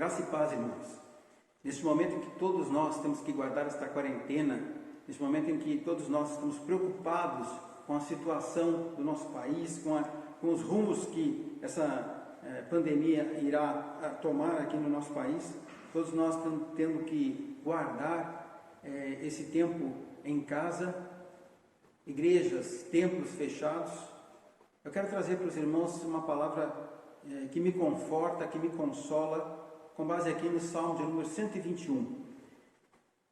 Graça e paz, irmãos. Neste momento em que todos nós temos que guardar esta quarentena, neste momento em que todos nós estamos preocupados com a situação do nosso país, com os rumos que essa pandemia irá tomar aqui no nosso país, todos nós estamos tendo que guardar esse tempo em casa, igrejas, templos fechados. Eu quero trazer para os irmãos uma palavra que me conforta, que me consola, com base aqui no Salmo de número 121,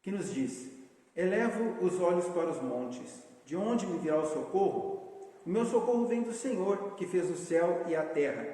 que nos diz: elevo os olhos para os montes, de onde me virá o socorro? O meu socorro vem do Senhor, que fez o céu e a terra.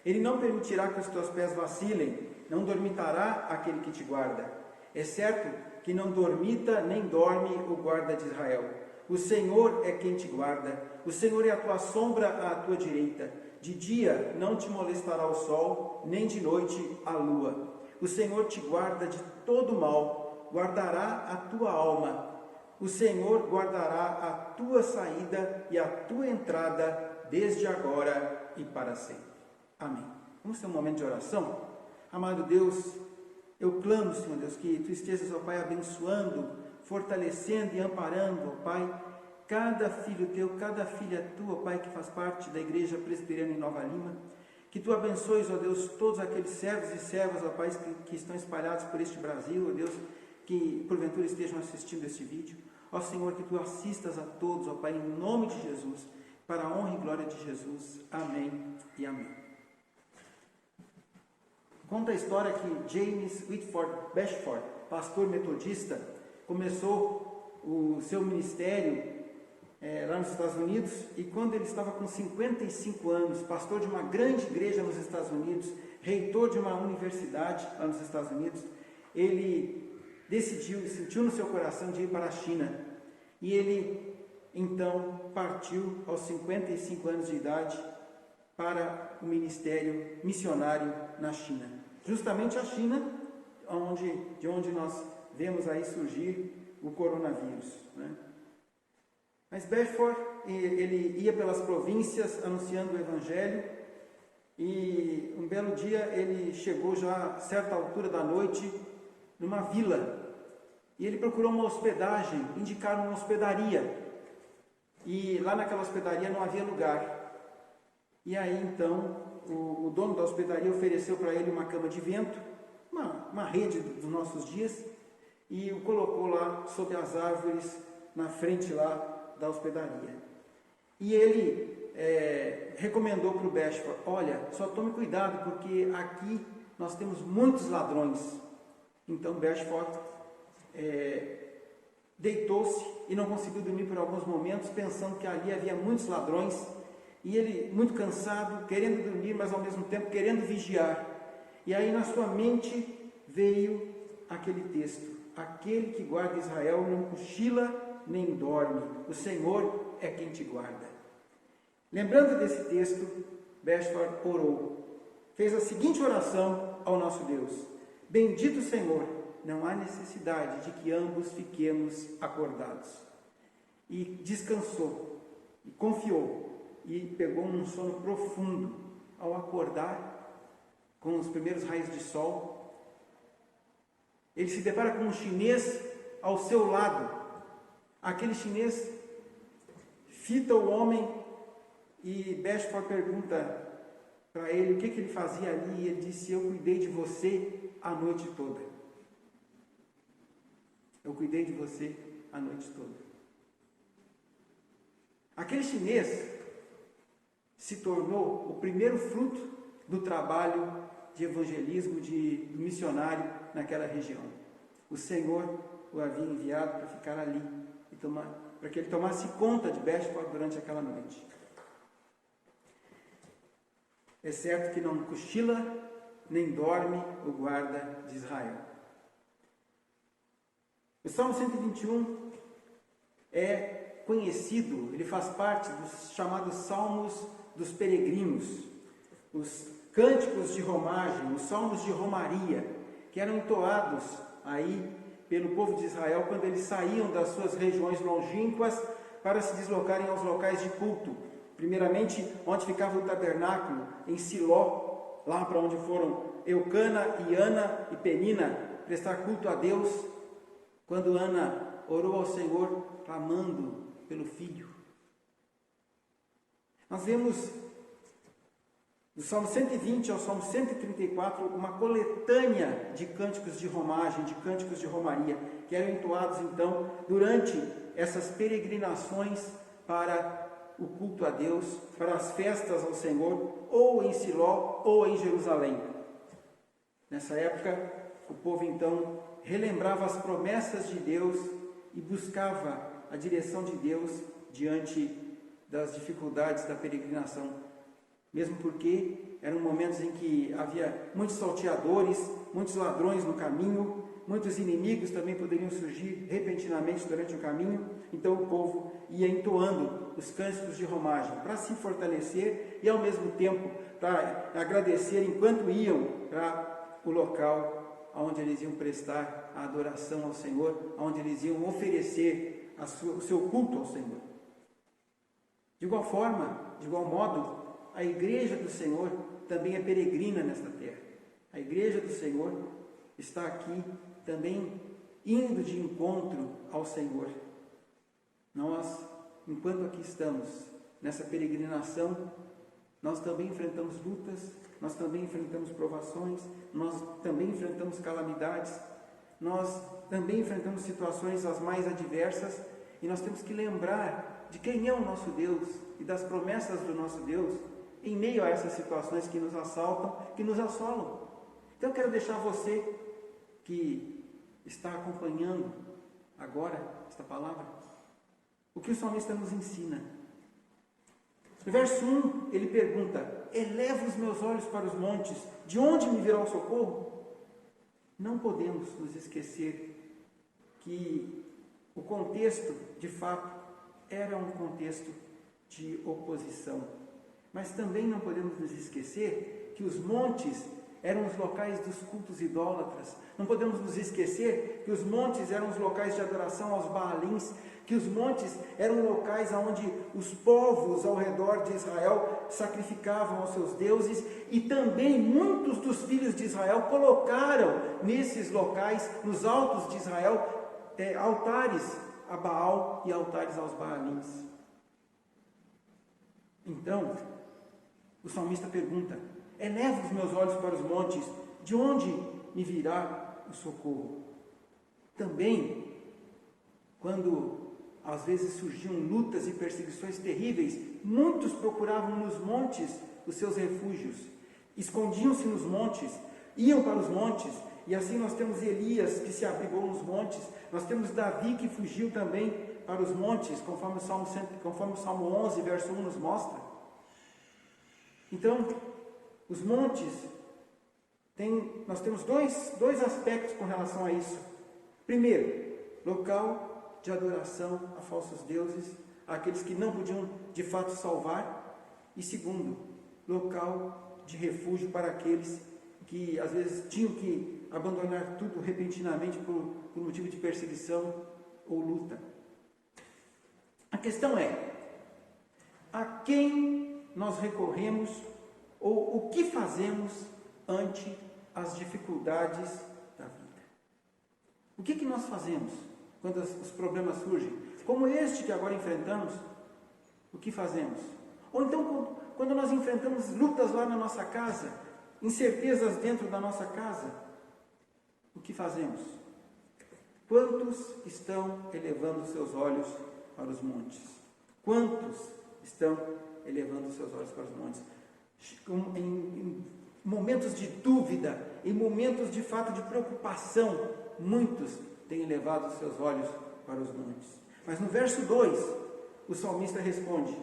Ele não permitirá que os teus pés vacilem, não dormitará aquele que te guarda. É certo que não dormita nem dorme o guarda de Israel. O Senhor é quem te guarda, o Senhor é a tua sombra à tua direita. De dia não te molestará o sol, nem de noite a lua. O Senhor te guarda de todo mal, guardará a tua alma. O Senhor guardará a tua saída e a tua entrada, desde agora e para sempre. Amém. Vamos ter um momento de oração? Amado Deus, eu clamo, Senhor Deus, que Tu estejas, ó Pai, abençoando, fortalecendo e amparando, ó Pai, cada filho Teu, cada filha Tua, Pai, que faz parte da Igreja Presbiteriana em Nova Lima. Que Tu abençoes, ó Deus, todos aqueles servos e servas, ó Pai, que estão espalhados por este Brasil, ó Deus, que porventura estejam assistindo este vídeo. Ó Senhor, que Tu assistas a todos, ó Pai, em nome de Jesus, para a honra e glória de Jesus. Amém e amém. Conta a história que James Whitford Bashford, pastor metodista, começou o seu ministério lá nos Estados Unidos, e quando ele estava com 55 anos, pastor de uma grande igreja nos Estados Unidos, reitor de uma universidade lá nos Estados Unidos, ele decidiu, sentiu no seu coração de ir para a China, e ele então partiu aos 55 anos de idade para o ministério missionário na China. Justamente a China, de onde nós vemos aí surgir o coronavírus, né? Mas Bashford, ele ia pelas províncias anunciando o Evangelho, e um belo dia ele chegou já a certa altura da noite numa vila, e ele procurou uma hospedagem, indicaram uma hospedaria, e lá naquela hospedaria não havia lugar. E aí então o dono da hospedaria ofereceu para ele uma cama de vento, uma rede dos nossos dias, e o colocou lá sob as árvores na frente lá da hospedaria. E ele recomendou para o Bashford: olha, só tome cuidado, porque aqui nós temos muitos ladrões. Então Bashford deitou-se e não conseguiu dormir por alguns momentos, pensando que ali havia muitos ladrões, e ele, muito cansado, querendo dormir, mas ao mesmo tempo querendo vigiar. E aí na sua mente veio aquele texto: aquele que guarda Israel não cochila nem dorme, o Senhor é quem te guarda. Lembrando desse texto, Bashford orou, fez a seguinte oração ao nosso Deus: bendito Senhor, não há necessidade de que ambos fiquemos acordados. E descansou, e confiou, e pegou um sono profundo. Ao acordar, com os primeiros raios de sol, ele se depara com um chinês ao seu lado. Aquele chinês fita o homem, e Bashford pergunta para ele o que ele fazia ali, e ele disse: eu cuidei de você a noite toda. Eu cuidei de você a noite toda. Aquele chinês se tornou o primeiro fruto do trabalho de evangelismo, de missionário naquela região. O Senhor o havia enviado para ficar ali, para que ele tomasse conta de Bashford durante aquela noite. É certo que não cochila nem dorme o guarda de Israel. O Salmo 121 é conhecido, ele faz parte dos chamados Salmos dos Peregrinos, os cânticos de romagem, os salmos de romaria, que eram entoados aí pelo povo de Israel quando eles saíam das suas regiões longínquas para se deslocarem aos locais de culto. Primeiramente, onde ficava o tabernáculo, em Siló, lá para onde foram Eucana e Ana e Penina prestar culto a Deus, quando Ana orou ao Senhor clamando pelo filho. Nós vemos do Salmo 120 ao Salmo 134 uma coletânea de cânticos de romagem, de cânticos de romaria, que eram entoados então durante essas peregrinações para o culto a Deus, para as festas ao Senhor, ou em Siló ou em Jerusalém. Nessa época, o povo então relembrava as promessas de Deus e buscava a direção de Deus diante das dificuldades da peregrinação, mesmo porque eram momentos em que havia muitos salteadores, muitos ladrões no caminho, muitos inimigos também poderiam surgir repentinamente durante o caminho. Então o povo ia entoando os cânticos de romagem para se fortalecer e ao mesmo tempo para agradecer enquanto iam para o local onde eles iam prestar a adoração ao Senhor, onde eles iam oferecer o seu culto ao Senhor. De igual forma, de igual modo, a igreja do Senhor também é peregrina nesta terra. A igreja do Senhor está aqui também indo de encontro ao Senhor. Nós, enquanto aqui estamos nessa peregrinação, nós também enfrentamos lutas, nós também enfrentamos provações, nós também enfrentamos calamidades, nós também enfrentamos situações as mais adversas, e nós temos que lembrar de quem é o nosso Deus e das promessas do nosso Deus em meio a essas situações que nos assaltam, que nos assolam. Então eu quero deixar você que está acompanhando agora esta palavra, o que o salmista nos ensina. No verso 1, ele pergunta: eleva os meus olhos para os montes, de onde me virá o socorro? Não podemos nos esquecer que o contexto, de fato, era um contexto de oposição. Mas também não podemos nos esquecer que os montes eram os locais dos cultos idólatras. Não podemos nos esquecer que os montes eram os locais de adoração aos Baalins, que os montes eram locais onde os povos ao redor de Israel sacrificavam aos seus deuses, e também muitos dos filhos de Israel colocaram nesses locais, nos altos de Israel, altares a Baal e altares aos Baalins. Então, o salmista pergunta: eleva os meus olhos para os montes, de onde me virá o socorro? Também, quando às vezes surgiam lutas e perseguições terríveis, muitos procuravam nos montes os seus refúgios, escondiam-se nos montes, iam para os montes, e assim nós temos Elias que se abrigou nos montes, nós temos Davi que fugiu também para os montes, conforme o Salmo 11, verso 1 nos mostra. Então, os montes, nós temos dois aspectos com relação a isso. Primeiro, local de adoração a falsos deuses, àqueles que não podiam de fato salvar. E segundo, local de refúgio para aqueles que às vezes tinham que abandonar tudo repentinamente por motivo de perseguição ou luta. A questão é: a quem nós recorremos ou o que fazemos ante as dificuldades da vida? O que nós fazemos quando os problemas surgem? Como este que agora enfrentamos, o que fazemos? Ou então quando nós enfrentamos lutas lá na nossa casa, incertezas dentro da nossa casa, o que fazemos? Quantos estão elevando seus olhos para os montes? Quantos estão elevando seus olhos para os montes? Em momentos de dúvida, em momentos de fato de preocupação, muitos têm elevado seus olhos para os montes. Mas no verso 2, o salmista responde: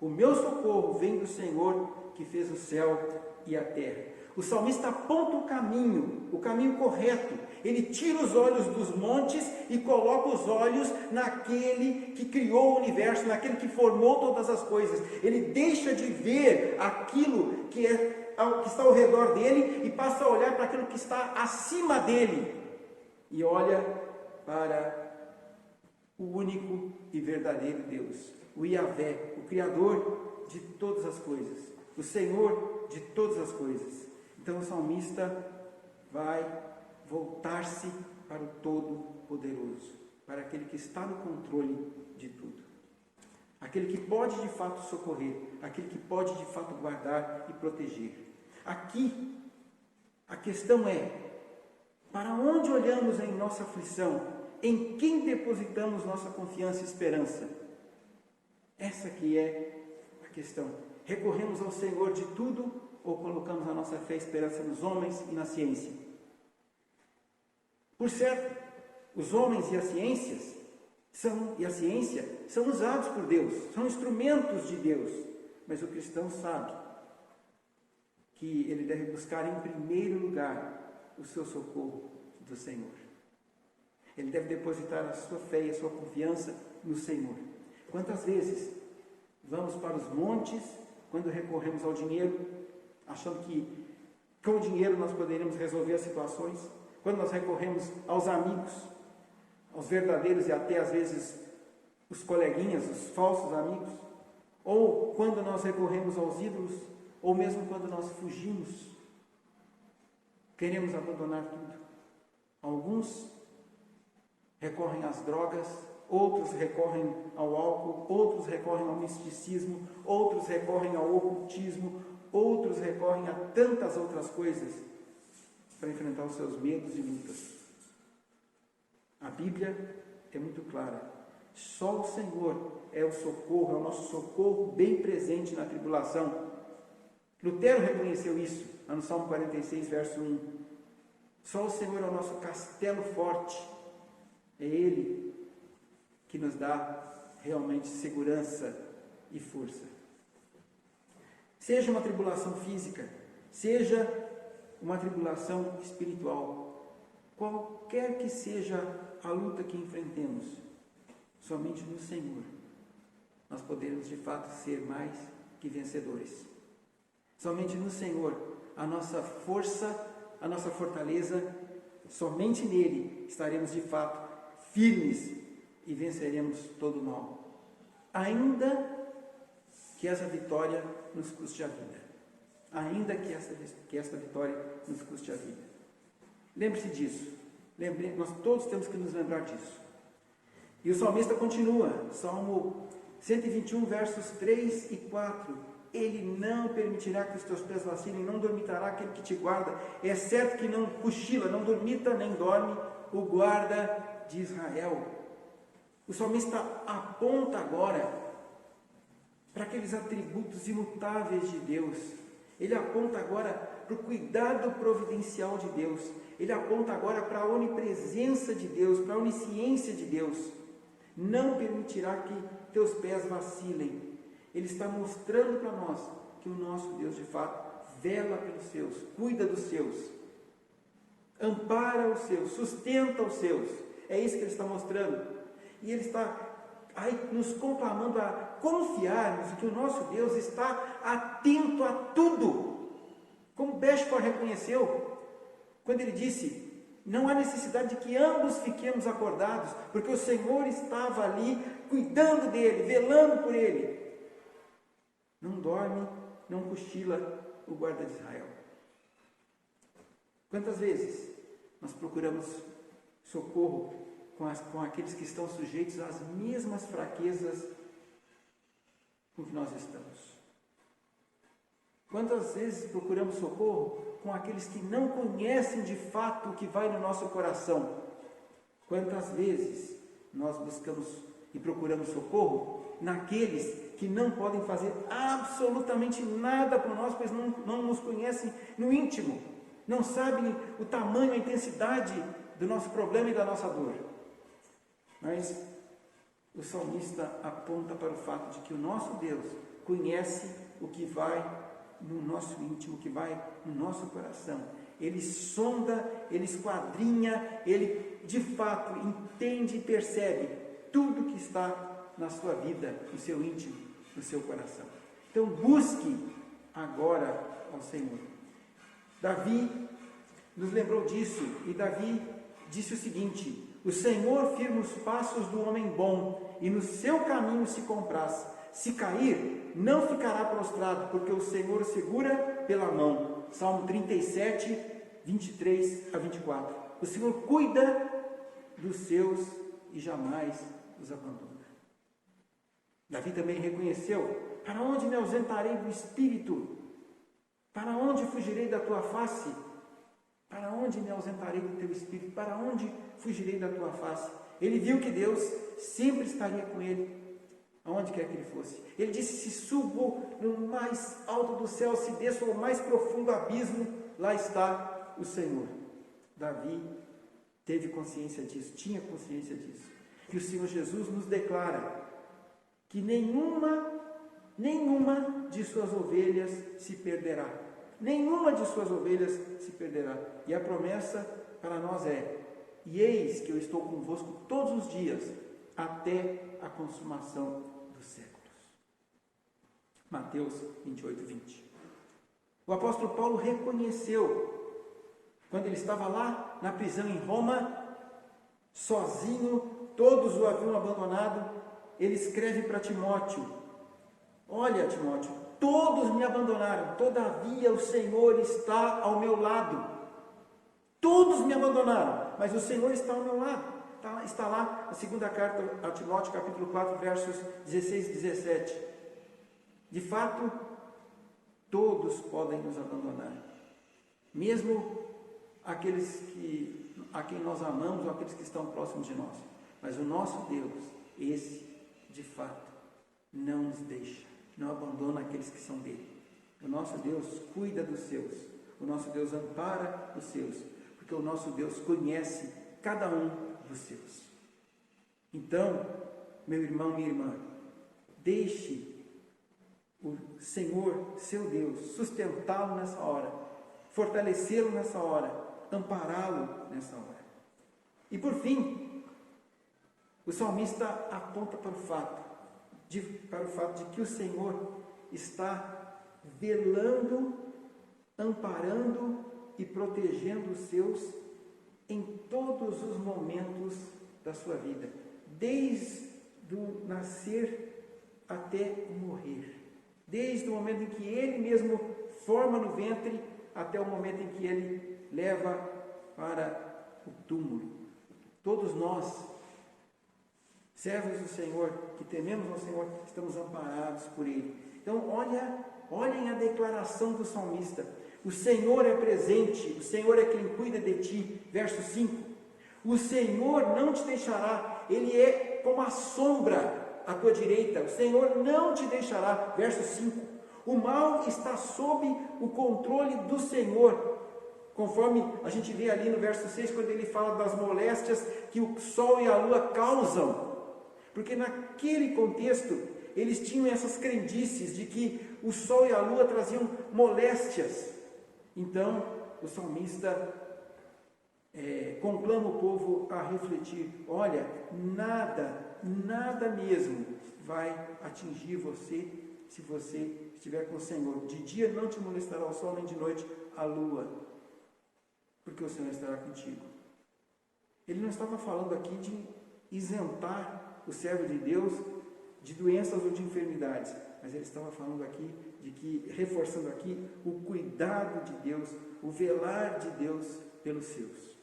o meu socorro vem do Senhor que fez o céu e a terra. O salmista aponta o caminho correto. Ele tira os olhos dos montes e coloca os olhos naquele que criou o universo, naquele que formou todas as coisas. Ele deixa de ver aquilo que está ao redor dele e passa a olhar para aquilo que está acima dele. E olha para o único e verdadeiro Deus, o Yahvé, o Criador de todas as coisas, o Senhor de todas as coisas. Então o salmista vai voltar-se para o Todo-Poderoso, para aquele que está no controle de tudo. Aquele que pode de fato socorrer, aquele que pode de fato guardar e proteger. Aqui, a questão é, para onde olhamos em nossa aflição? Em quem depositamos nossa confiança e esperança? Essa que é a questão. Recorremos ao Senhor de tudo ou colocamos a nossa fé e esperança nos homens e na ciência? Por certo, os homens e a ciência são usados por Deus, são instrumentos de Deus, mas o cristão sabe que ele deve buscar em primeiro lugar o seu socorro do Senhor. Ele deve depositar a sua fé e a sua confiança no Senhor. Quantas vezes vamos para os montes quando recorremos ao dinheiro, achando que com o dinheiro nós poderíamos resolver as situações? Quando nós recorremos aos amigos, aos verdadeiros e até às vezes os coleguinhas, os falsos amigos, ou quando nós recorremos aos ídolos, ou mesmo quando nós fugimos, queremos abandonar tudo. Alguns recorrem às drogas, outros recorrem ao álcool, outros recorrem ao misticismo, outros recorrem ao ocultismo, outros recorrem a tantas outras coisas para enfrentar os seus medos e lutas. A Bíblia é muito clara. Só o Senhor é o socorro, é o nosso socorro bem presente na tribulação. Lutero reconheceu isso, lá no Salmo 46, verso 1. Só o Senhor é o nosso castelo forte. É Ele que nos dá realmente segurança e força. Seja uma tribulação física, seja uma tribulação espiritual, qualquer que seja a luta que enfrentemos, somente no Senhor nós podemos de fato ser mais que vencedores. Somente no Senhor a nossa força, a nossa fortaleza, somente nele estaremos de fato firmes e venceremos todo o mal, ainda que essa vitória nos custe a vida. Ainda que esta vitória nos custe a vida. Lembre-se disso. Nós todos temos que nos lembrar disso. E o salmista continua, Salmo 121, versos 3 e 4. Ele não permitirá que os teus pés vacilem, não dormitará aquele que te guarda. É certo que não cochila, não dormita nem dorme o guarda de Israel. O salmista aponta agora para aqueles atributos imutáveis de Deus. Ele aponta agora para o cuidado providencial de Deus. Ele aponta agora para a onipresença de Deus, para a onisciência de Deus. Não permitirá que teus pés vacilem. Ele está mostrando para nós que o nosso Deus, de fato, vela pelos seus, cuida dos seus, ampara os seus, sustenta os seus. É isso que ele está mostrando. E ele está aí nos conclamando a confiarmos que o nosso Deus está atento a tudo. Como Bechford reconheceu, quando ele disse, não há necessidade de que ambos fiquemos acordados, porque o Senhor estava ali, cuidando dele, velando por ele. Não dorme, não cochila o guarda de Israel. Quantas vezes nós procuramos socorro com aqueles que estão sujeitos às mesmas fraquezas com que nós estamos? Quantas vezes procuramos socorro com aqueles que não conhecem de fato o que vai no nosso coração? Quantas vezes nós buscamos e procuramos socorro naqueles que não podem fazer absolutamente nada por nós, pois não nos conhecem no íntimo, não sabem o tamanho, a intensidade do nosso problema e da nossa dor? Mas o salmista aponta para o fato de que o nosso Deus conhece o que vai no nosso íntimo, o que vai no nosso coração. Ele sonda, ele esquadrinha, ele de fato entende e percebe tudo que está na sua vida, no seu íntimo, no seu coração. Então busque agora ao Senhor. Davi nos lembrou disso, e Davi disse o seguinte: o Senhor firma os passos do homem bom, e no seu caminho se compraz. Se cair, não ficará prostrado, porque o Senhor o segura pela mão. Salmo 37, 23 a 24. O Senhor cuida dos seus e jamais os abandona. Davi também reconheceu: para onde me ausentarei do Espírito? Para onde fugirei da tua face? Para onde me ausentarei do teu Espírito? Para onde fugirei da tua face? Ele viu que Deus sempre estaria com ele, aonde quer que ele fosse. Ele disse: se subo no mais alto do céu, se desço ao mais profundo abismo, lá está o Senhor. Davi teve consciência disso, tinha consciência disso. E o Senhor Jesus nos declara que nenhuma de suas ovelhas se perderá. Nenhuma de suas ovelhas se perderá. E a promessa para nós é: e eis que eu estou convosco todos os dias, até a consumação dos séculos. Mateus 28, 20. O apóstolo Paulo reconheceu, quando ele estava lá na prisão em Roma, sozinho, todos o haviam abandonado, ele escreve para Timóteo: olha, Timóteo, todos me abandonaram, todavia o Senhor está ao meu lado. Todos me abandonaram, mas o Senhor está ao meu lado. Está lá na segunda carta a Timóteo, capítulo 4, versos 16 e 17. De fato, todos podem nos abandonar, mesmo aqueles a quem nós amamos ou aqueles que estão próximos de nós. Mas o nosso Deus, esse, de fato, não nos deixa, não abandona aqueles que são dele. O nosso Deus cuida dos seus, o nosso Deus ampara os seus, porque o nosso Deus conhece cada um dos seus. Então, meu irmão, minha irmã, deixe o Senhor, seu Deus, sustentá-lo nessa hora, fortalecê-lo nessa hora, ampará-lo nessa hora. E por fim, o salmista aponta para o fato de que o Senhor está velando, amparando e protegendo os seus em todos os momentos da sua vida, desde o nascer até o morrer, desde o momento em que ele mesmo forma no ventre até o momento em que ele leva para o túmulo. Todos nós, servos do Senhor, que tememos ao Senhor, estamos amparados por ele. Então olhem a declaração do salmista: o Senhor é presente, o Senhor é quem cuida de ti. Verso 5: o Senhor não te deixará, ele é como a sombra à tua direita, o Senhor não te deixará. Verso 5: o mal está sob o controle do Senhor, conforme a gente vê ali no verso 6, quando ele fala das moléstias que o sol e a lua causam, porque naquele contexto eles tinham essas crendices de que o sol e a lua traziam moléstias. Então o salmista conclama o povo a refletir: olha, nada mesmo vai atingir você se você estiver com o Senhor. De dia não te molestará o sol, nem de noite a lua, porque o Senhor estará contigo. Ele não estava falando aqui de isentar o servo de Deus de doenças ou de enfermidades, mas ele estava falando aqui reforçando aqui o cuidado de Deus, o velar de Deus pelos seus.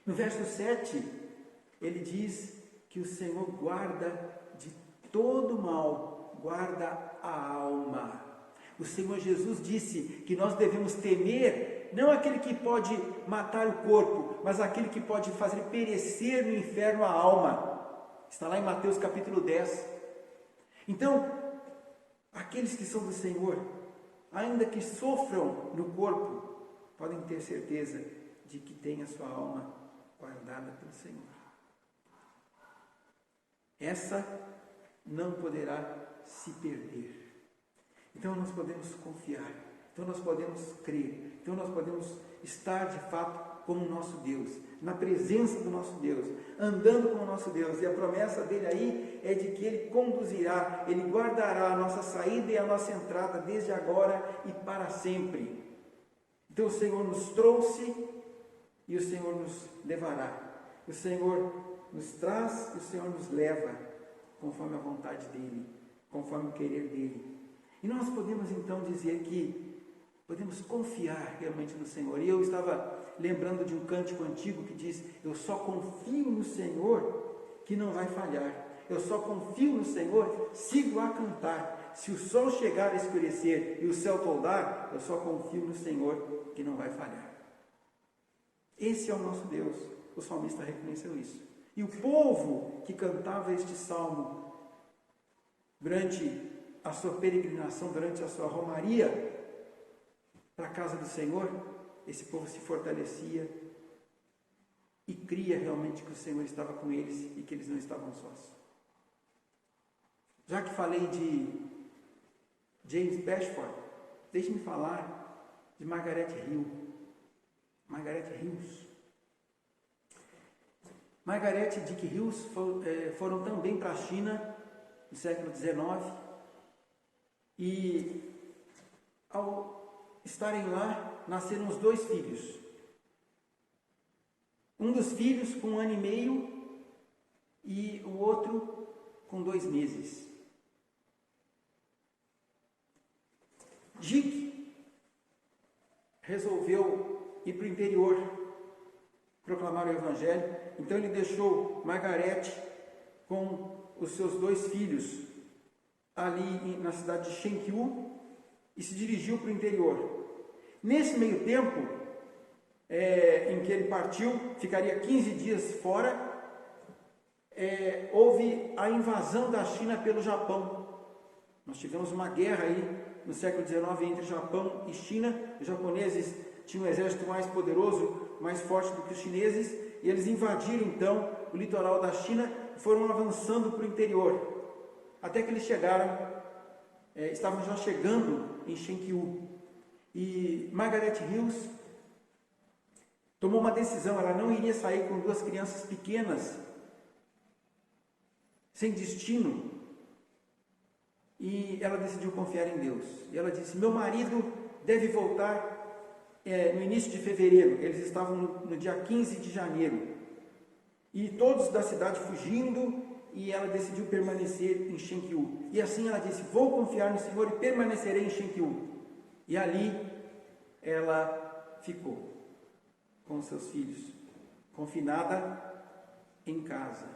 No verso 7, ele diz que o Senhor guarda de todo mal, guarda a alma. O Senhor Jesus disse que nós devemos temer não aquele que pode matar o corpo, mas aquele que pode fazer perecer no inferno a alma. Está lá em Mateus capítulo 10. Então, aqueles que são do Senhor, ainda que sofram no corpo, podem ter certeza de que têm a sua alma guardada pelo Senhor. Essa não poderá se perder. Então nós podemos confiar, então nós podemos crer, então nós podemos estar de fato com o nosso Deus, na presença do nosso Deus, andando com o nosso Deus. E a promessa dele aí é de que ele conduzirá, ele guardará a nossa saída e a nossa entrada desde agora e para sempre. Então o Senhor nos trouxe e o Senhor nos levará. O Senhor nos traz e o Senhor nos leva, conforme a vontade dele, conforme o querer dele. E nós podemos então dizer que Podemos confiar realmente no Senhor. E eu estava lembrando de um cântico antigo que diz: eu só confio no Senhor que não vai falhar. Eu só confio no Senhor, sigo a cantar. Se o sol chegar a escurecer e o céu toldar, eu só confio no Senhor que não vai falhar. Esse é o nosso Deus. O salmista reconheceu isso. E o povo que cantava este salmo durante a sua peregrinação, durante a sua romaria para a casa do Senhor, esse povo se fortalecia e cria realmente que o Senhor estava com eles e que eles não estavam sós. Já que falei de James Bashford, deixe-me falar de Margaret Hill. Margaret Hills. Margaret e Dick Hills foram também para a China no século XIX e, ao estarem lá, nasceram os 2 filhos. Um dos filhos com 1 ano e meio e o outro com 2 meses. Dick resolveu ir para o interior proclamar o Evangelho, então ele deixou Margaret com os seus 2 filhos ali na cidade de Shenkyu e se dirigiu para o interior. Nesse meio tempo em que ele partiu, ficaria 15 dias fora, houve a invasão da China pelo Japão. Nós tivemos uma guerra aí no século XIX entre Japão e China. Os japoneses tinham um exército mais poderoso, mais forte do que os chineses, e eles invadiram então o litoral da China e foram avançando para o interior, até que eles chegaram, estavam já chegando em Shenkyu. E Margaret Hills tomou uma decisão: ela não iria sair com 2 crianças pequenas, sem destino, e ela decidiu confiar em Deus. E ela disse: meu marido deve voltar no início de fevereiro. Eles estavam no dia 15 de janeiro. E todos da cidade fugindo, e ela decidiu permanecer em Shenkyu. E assim ela disse: vou confiar no Senhor e permanecerei em Shenkyu. E ali ela ficou com seus filhos, confinada em casa,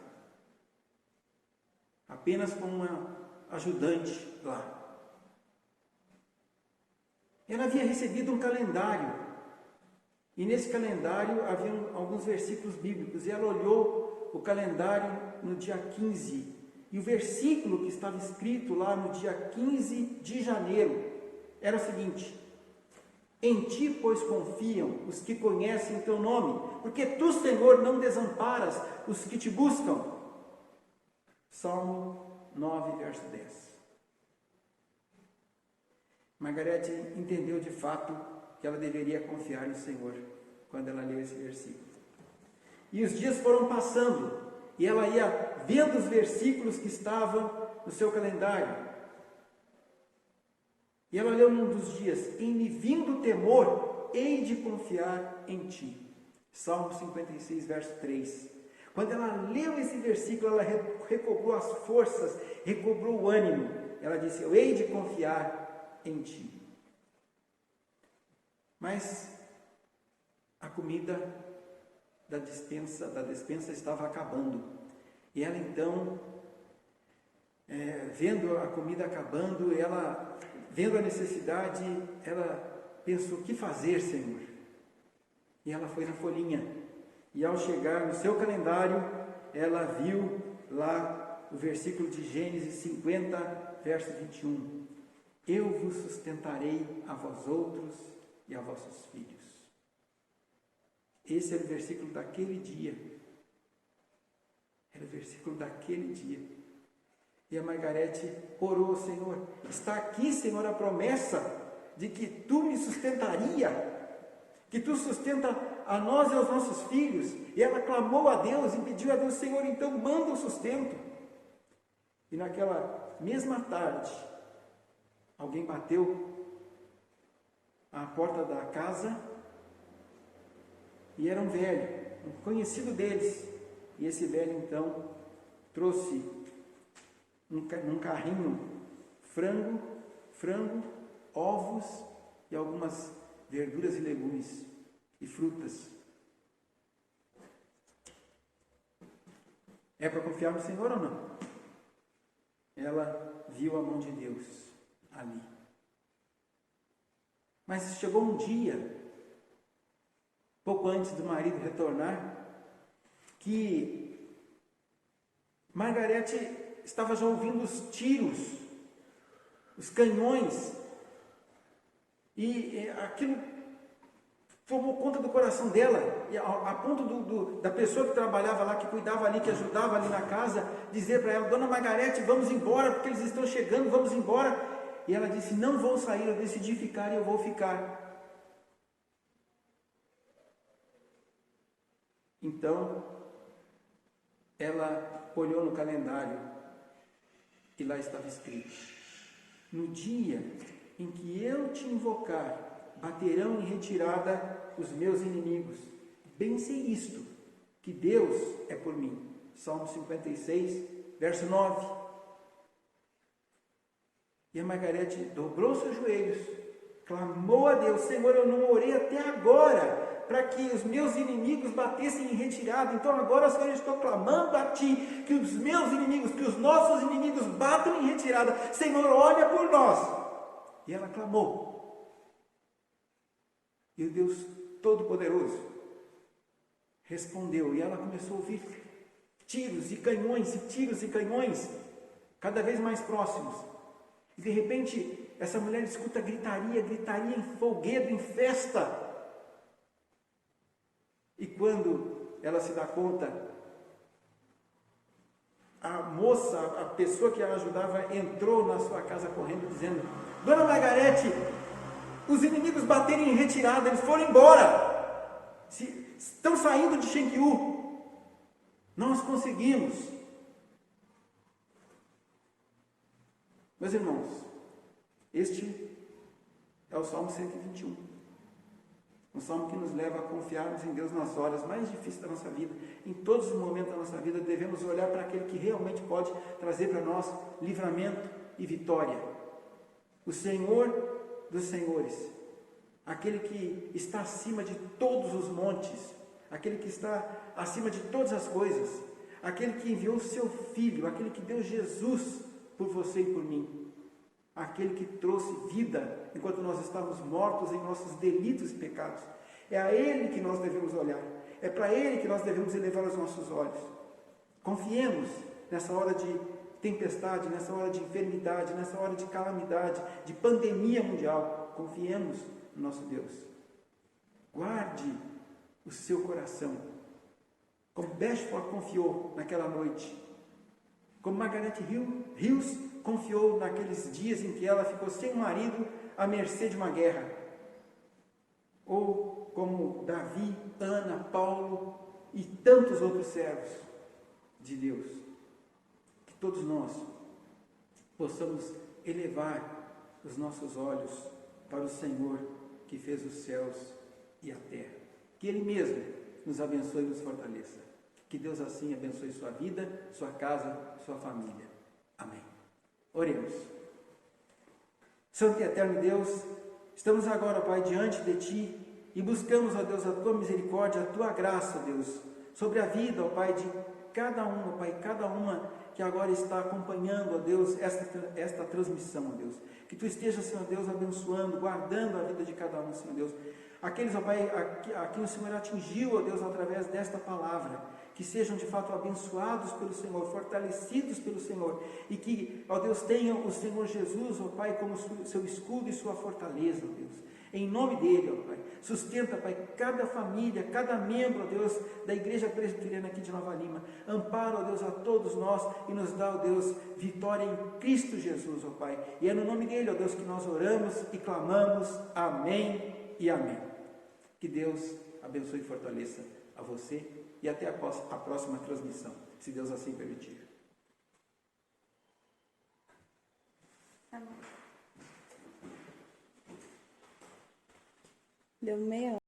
apenas com uma ajudante lá. Ela havia recebido um calendário, e nesse calendário haviam alguns versículos bíblicos, e ela olhou o calendário no dia 15, e o versículo que estava escrito lá no dia 15 de janeiro era o seguinte: em ti, pois, confiam os que conhecem o teu nome, porque tu, Senhor, não desamparas os que te buscam. Salmo 9, verso 10. Margaret entendeu de fato que ela deveria confiar no Senhor quando ela leu esse versículo. E os dias foram passando, e ela ia vendo os versículos que estavam no seu calendário. E ela leu num dos dias: em me vindo temor, hei de confiar em ti. Salmo 56, verso 3. Quando ela leu esse versículo, ela recobrou as forças, recobrou o ânimo. Ela disse: eu hei de confiar em ti. Mas a comida da despensa estava acabando. E ela então, vendo a comida acabando, ela, vendo a necessidade, ela pensou: o que fazer, Senhor? E ela foi na folhinha. E ao chegar no seu calendário, ela viu lá o versículo de Gênesis 50, verso 21. Eu vos sustentarei a vós outros e a vossos filhos. Esse era o versículo daquele dia. Era o versículo daquele dia. E a Margarete orou: Senhor, está aqui, Senhor, a promessa de que tu me sustentaria, que tu sustenta a nós e aos nossos filhos. E ela clamou a Deus e pediu a Deus: Senhor, então manda o sustento. E naquela mesma tarde, alguém bateu à porta da casa, e era um velho, um conhecido deles. E esse velho então trouxe num carrinho frango, ovos e algumas verduras e legumes e frutas. É para confiar no Senhor ou não? Ela viu a mão de Deus ali. Mas chegou um dia, pouco antes do marido retornar, que Margarete estava já ouvindo os tiros, os canhões, e aquilo tomou conta do coração dela, e a ponto da pessoa que trabalhava lá, que cuidava ali, que ajudava ali na casa, dizer para ela: Dona Margarete, vamos embora, porque eles estão chegando, vamos embora. E ela disse: não vou sair, eu decidi ficar e eu vou ficar. Então, ela olhou no calendário e lá estava escrito: no dia em que eu te invocar, baterão em retirada os meus inimigos. Bem sei isto, que Deus é por mim. Salmo 56, verso 9. E a Margarete dobrou seus joelhos, clamou a Deus: Senhor, eu não orei até agora para que os meus inimigos batessem em retirada. Então agora, Senhor, eu estou clamando a Ti, que os meus inimigos, que os nossos inimigos batam em retirada. Senhor, olha por nós. E ela clamou. E o Deus Todo-Poderoso respondeu. E ela começou a ouvir tiros e canhões, cada vez mais próximos. E de repente, essa mulher escuta gritaria em folguedo, em festa. E quando ela se dá conta, a moça, a pessoa que a ajudava, entrou na sua casa correndo, dizendo: Dona Margarete, os inimigos bateram em retirada, eles foram embora. Estão saindo de Shenkiu. Nós conseguimos. Meus irmãos, este é o Salmo 121. Um salmo que nos leva a confiarmos em Deus nas horas mais difíceis da nossa vida. Em todos os momentos da nossa vida, devemos olhar para aquele que realmente pode trazer para nós livramento e vitória. O Senhor dos senhores, aquele que está acima de todos os montes, aquele que está acima de todas as coisas, aquele que enviou o seu Filho, aquele que deu Jesus por você e por mim, aquele que trouxe vida enquanto nós estávamos mortos em nossos delitos e pecados. É a Ele que nós devemos olhar, é para Ele que nós devemos elevar os nossos olhos. Confiemos nessa hora de tempestade, nessa hora de enfermidade, nessa hora de calamidade, de pandemia mundial. Confiemos no nosso Deus. Guarde o seu coração, como Beshford confiou naquela noite, como Margaret Hills confiou naqueles dias em que ela ficou sem marido à mercê de uma guerra, ou como Davi, Ana, Paulo e tantos outros servos de Deus. Que todos nós possamos elevar os nossos olhos para o Senhor que fez os céus e a terra. Que Ele mesmo nos abençoe e nos fortaleça. Que Deus assim abençoe sua vida, sua casa, sua família. Amém. Oremos. Santo e eterno Deus, estamos agora, Pai, diante de Ti e buscamos, ó Deus, a Tua misericórdia, a Tua graça, Deus, sobre a vida, ó Pai, de cada um, ó Pai, cada uma que agora está acompanhando, ó Deus, esta transmissão, ó Deus. Que Tu estejas, Senhor Deus, abençoando, guardando a vida de cada um, Senhor Deus. Aqueles, ó Pai, a quem o Senhor atingiu, ó Deus, através desta palavra, que sejam de fato abençoados pelo Senhor, fortalecidos pelo Senhor, e que, ó Deus, tenham o Senhor Jesus, ó Pai, como seu escudo e sua fortaleza, ó Deus. Em nome dele, ó Pai, sustenta, Pai, cada família, cada membro, ó Deus, da Igreja Presbiteriana aqui de Nova Lima. Ampara, ó Deus, a todos nós e nos dá, ó Deus, vitória em Cristo Jesus, ó Pai. E é no nome dele, ó Deus, que nós oramos e clamamos. Amém e amém. Que Deus abençoe e fortaleça a você e até a próxima transmissão, se Deus assim permitir. Amém. Deu meia hora.